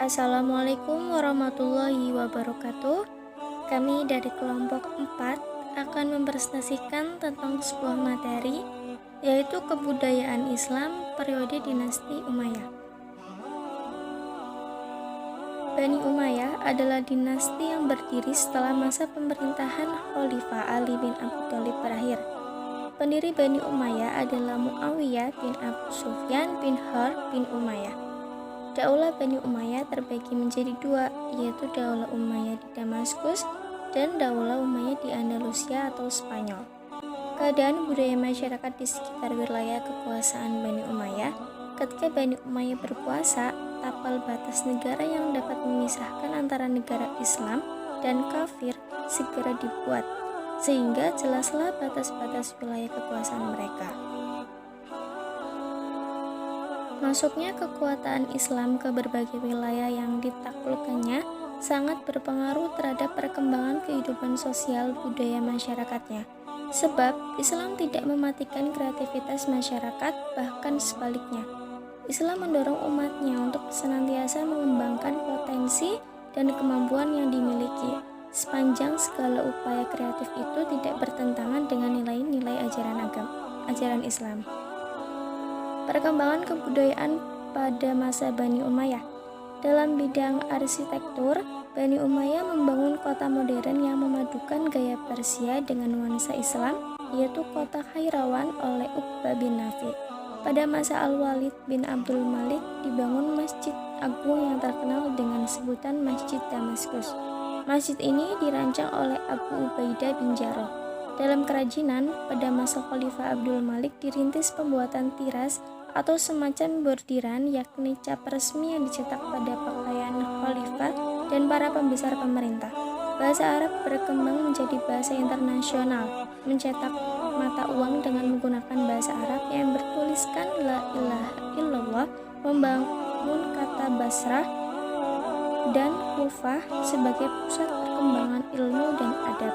Assalamualaikum warahmatullahi wabarakatuh. Kami dari kelompok 4 akan mempresentasikan tentang sebuah materi, yaitu kebudayaan Islam periode dinasti Umayyah. Bani Umayyah adalah dinasti yang berdiri setelah masa pemerintahan Khalifah Ali bin Abi Thalib berakhir. Pendiri Bani Umayyah adalah Muawiyah bin Abu Sufyan bin Harb bin Umayyah. Daulah Bani Umayyah terbagi menjadi dua, yaitu Daulah Umayyah di Damaskus dan Daulah Umayyah di Andalusia atau Spanyol. Keadaan budaya masyarakat di sekitar wilayah kekuasaan Bani Umayyah. Ketika Bani Umayyah berkuasa, tapal batas negara yang dapat memisahkan antara negara Islam dan kafir segera dibuat, sehingga jelaslah batas-batas wilayah kekuasaan mereka. Masuknya kekuatan Islam ke berbagai wilayah yang ditaklukkannya sangat berpengaruh terhadap perkembangan kehidupan sosial budaya masyarakatnya. Sebab Islam tidak mematikan kreativitas masyarakat, bahkan sebaliknya. Islam mendorong umatnya untuk senantiasa mengembangkan potensi dan kemampuan yang dimiliki, sepanjang segala upaya kreatif itu tidak bertentangan dengan nilai-nilai ajaran Islam. Perkembangan kebudayaan pada masa Bani Umayyah. Dalam bidang arsitektur, Bani Umayyah membangun kota modern yang memadukan gaya Persia dengan nuansa Islam, yaitu kota Khairawan oleh Uqbah bin Nafi'. Pada masa Al-Walid bin Abdul Malik dibangun Masjid Agung yang terkenal dengan sebutan Masjid Damaskus. Masjid ini dirancang oleh Abu Ubaidah bin Jarrah. Dalam kerajinan, pada masa Khalifah Abdul Malik dirintis pembuatan tiras atau semacam bordiran, yakni cap resmi yang dicetak pada pakaian khalifah dan para pembesar pemerintah. Bahasa Arab berkembang menjadi bahasa internasional, mencetak mata uang dengan menggunakan bahasa Arab yang bertuliskan La ilaha illallah, membangun kata Basrah dan Kufah sebagai pusat perkembangan ilmu dan adab.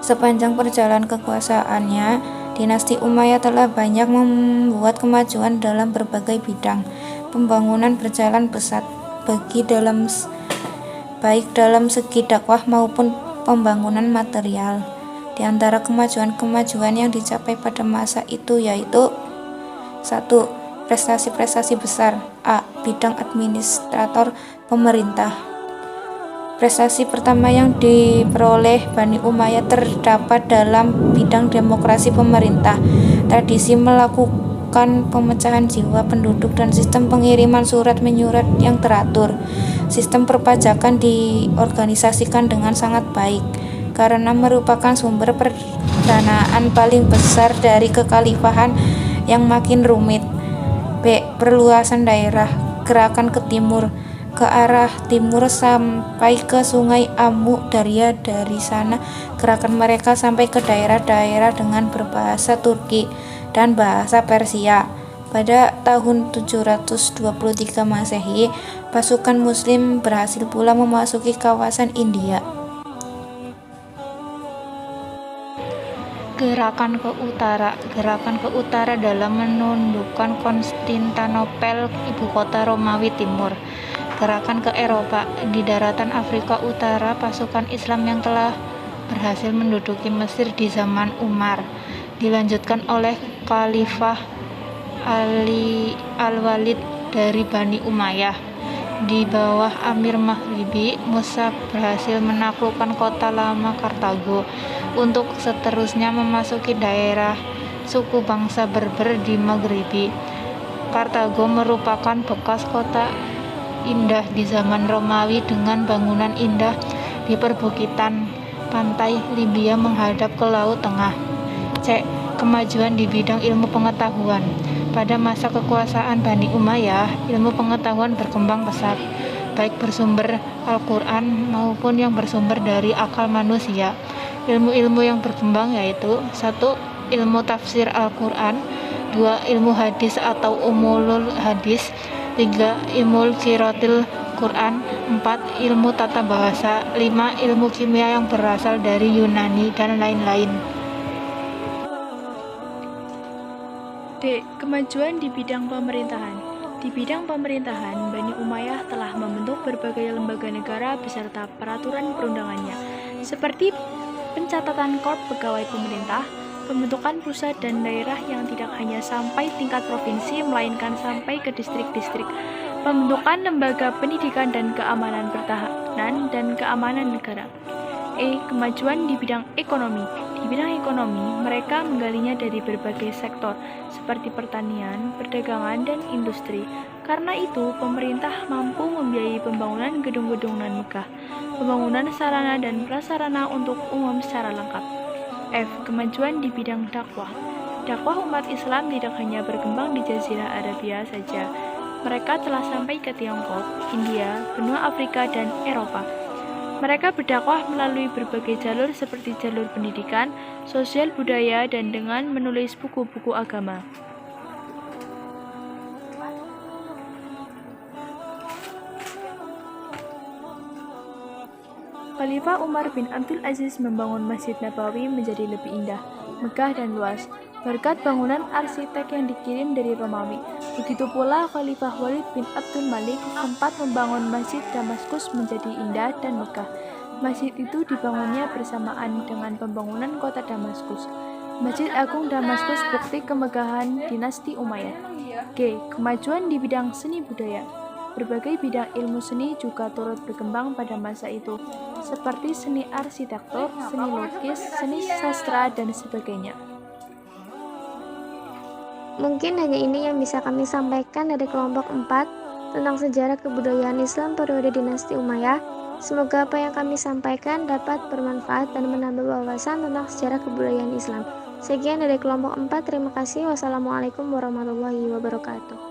Sepanjang perjalanan kekuasaannya, dinasti Umayyah telah banyak membuat kemajuan dalam berbagai bidang. Pembangunan berjalan pesat baik dalam segi dakwah maupun pembangunan material. Di antara kemajuan-kemajuan yang dicapai pada masa itu yaitu 1. Prestasi-prestasi besar. A. Bidang administrator pemerintah. Prestasi pertama yang diperoleh Bani Umayyah terdapat dalam bidang demokrasi pemerintah. Tradisi melakukan pemecahan jiwa penduduk dan sistem pengiriman surat menyurat yang teratur. Sistem perpajakan diorganisasikan dengan sangat baik karena merupakan sumber pendanaan paling besar dari kekhalifahan yang makin rumit. B. Perluasan daerah. Gerakan ke timur, ke arah timur sampai ke Sungai Amu Darya. Dari sana gerakan mereka sampai ke daerah-daerah dengan berbahasa Turki dan bahasa Persia. Pada tahun 723 Masehi, pasukan Muslim berhasil pula memasuki kawasan India. Gerakan ke utara dalam menundukkan Konstantinopel, ibu kota Romawi Timur. Gerakan ke Eropa. Di daratan Afrika Utara, pasukan Islam yang telah berhasil menduduki Mesir di zaman Umar dilanjutkan oleh Khalifah Al-Walid dari Bani Umayyah. Di bawah Amir Maghribi, Musa berhasil menaklukkan kota lama Kartago untuk seterusnya memasuki daerah suku bangsa Berber di Maghribi. Kartago merupakan bekas kota indah di zaman Romawi dengan bangunan indah di perbukitan pantai Libya menghadap ke Laut Tengah. C. Kemajuan di bidang ilmu pengetahuan. Pada masa kekuasaan Bani Umayyah, ilmu pengetahuan berkembang pesat, baik bersumber Al-Quran maupun yang bersumber dari akal manusia. Ilmu-ilmu yang berkembang yaitu 1. Ilmu tafsir Al-Quran, 2. Ilmu hadis atau umulul hadis, 3. Ilmu qiraatil Quran, 4. Ilmu tata bahasa, 5. Ilmu kimia yang berasal dari Yunani, dan lain-lain. D. Kemajuan di bidang pemerintahan. Di bidang pemerintahan, Bani Umayyah telah membentuk berbagai lembaga negara beserta peraturan perundangannya, seperti pencatatan korp pegawai pemerintah, pembentukan pusat dan daerah yang tidak hanya sampai tingkat provinsi, melainkan sampai ke distrik-distrik, pembentukan lembaga pendidikan dan keamanan pertahanan dan keamanan negara. E. Kemajuan di bidang ekonomi. Di bidang ekonomi, mereka menggalinya dari berbagai sektor, seperti pertanian, perdagangan, dan industri. Karena itu, pemerintah mampu membiayai pembangunan gedung-gedung nan megah, pembangunan sarana dan prasarana untuk umum secara lengkap. F. Kemajuan di bidang dakwah. Dakwah umat Islam tidak hanya berkembang di Jazirah Arabia saja. Mereka telah sampai ke Tiongkok, India, benua Afrika, dan Eropa. Mereka berdakwah melalui berbagai jalur seperti jalur pendidikan, sosial budaya, dan dengan menulis buku-buku agama. Khalifah Umar bin Abdul Aziz membangun Masjid Nabawi menjadi lebih indah, megah, dan luas, berkat bangunan arsitek yang dikirim dari Romawi. Begitu pula Khalifah Walid bin Abdul Malik sempat membangun Masjid Damaskus menjadi indah dan megah. Masjid itu dibangunnya bersamaan dengan pembangunan kota Damaskus. Masjid Agung Damaskus bukti kemegahan dinasti Umayyad. G. Kemajuan di bidang seni budaya. Berbagai bidang ilmu seni juga turut berkembang pada masa itu, seperti seni arsitektur, seni lukis, seni sastra, dan sebagainya. Mungkin hanya ini yang bisa kami sampaikan dari kelompok 4 tentang sejarah kebudayaan Islam periode dinasti Umayyah. Semoga apa yang kami sampaikan dapat bermanfaat dan menambah wawasan tentang sejarah kebudayaan Islam. Sekian dari kelompok 4, terima kasih. Wassalamualaikum warahmatullahi wabarakatuh.